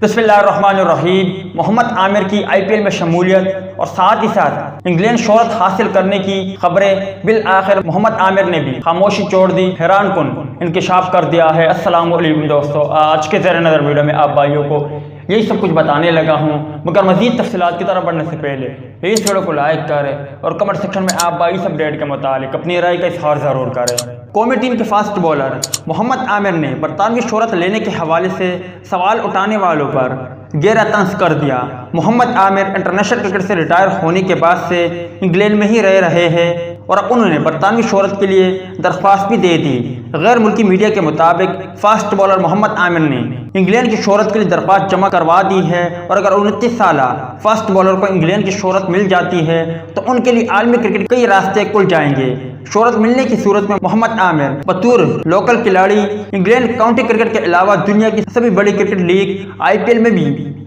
बिस्मिल्लाहिर्रहमानिर्रहीम। मोहम्मद आमिर की आईपीएल में शमूलियत और साथ ही साथ इंग्लैंड शोहरत हासिल करने की खबरें बिल आखिर मोहम्मद आमिर ने भी खामोशी छोड़ दी, हैरान कुन इंकशाफ कर दिया है। अस्सलाम वालेकुम दोस्तों, आज के ज़ेर नज़र वीडियो में आप भाइयों को यही सब कुछ बताने लगा हूँ, मगर मज़ीद तफसीलात की तरफ बढ़ने से पहले इस वीडियो को लाइक करें और कमेंट सेक्शन में आप भाई इस अपडेट के मुतालिक अपनी राय का इजहार ज़रूर करें। कौमी टीम के फास्ट बॉलर मोहम्मद आमिर ने बरतानवी शोहरत लेने के हवाले से सवाल उठाने वालों पर गहरा तंज कर दिया। मोहम्मद आमिर इंटरनेशनल क्रिकेट से रिटायर होने के बाद से इंग्लैंड में ही रह रहे हैं और अब उन्होंने बरतानवी शोहरत के लिए दरख्वास्त भी दे दी। गैर मुल्की मीडिया के मुताबिक फास्ट बॉलर मोहम्मद आमिर ने इंग्लैंड की शोहरत के लिए दरख्वास्त जमा करवा दी है और अगर 29 साल फास्ट बॉलर को इंग्लैंड की शोहरत मिल जाती है तो उनके लिए आलमी क्रिकेट कई रास्ते खुल जाएंगे। शोहरत मिलने की सूरत में मोहम्मद आमिर बतौर लोकल खिलाड़ी इंग्लैंड काउंटी क्रिकेट के अलावा दुनिया की सभी बड़ी क्रिकेट लीग आईपीएल में भी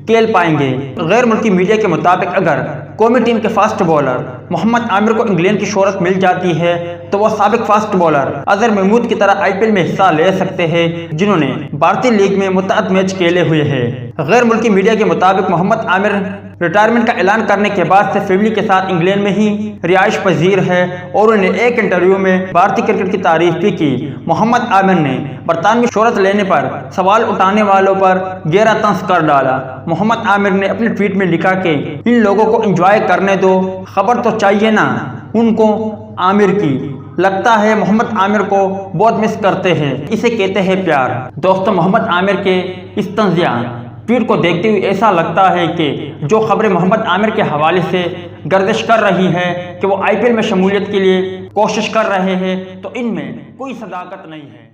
खेल पाएंगे। गैर मुल्की मीडिया के मुताबिक अगर कौमी टीम के फास्ट बॉलर मोहम्मद आमिर को इंग्लैंड की शोहरत मिल जाती है तो वह साबिक फास्ट बॉलर अजहर महमूद की तरह आईपीएल में हिस्सा ले सकते हैं, जिन्होंने भारतीय लीग में मुतअद्दिद मैच खेले हुए हैं। गैर मुल्की मीडिया के मुताबिक मोहम्मद आमिर रिटायरमेंट का ऐलान करने के बाद से फैमिली के साथ इंग्लैंड में ही रिहाइश पजीर है और उन्होंने एक इंटरव्यू में भारतीय क्रिकेट की तारीफ भी की। मोहम्मद आमिर ने बरतानवी शोहरत लेने पर सवाल उठाने वालों पर गहरा तंज कर डाला। मोहम्मद आमिर ने अपने ट्वीट में लिखा कि इन लोगों को एंजॉय करने दो, खबर तो चाहिए ना उनको आमिर की। लगता है मोहम्मद आमिर को बहुत मिस करते हैं, इसे कहते हैं प्यार। दोस्तों, मोहम्मद आमिर के इस तंजिया ट्वीट को देखते हुए ऐसा लगता है कि जो खबरें मोहम्मद आमिर के हवाले से गर्दिश कर रही है कि वो आईपीएल में शमूलियत के लिए कोशिश कर रहे हैं, तो इनमें कोई सदाकत नहीं है।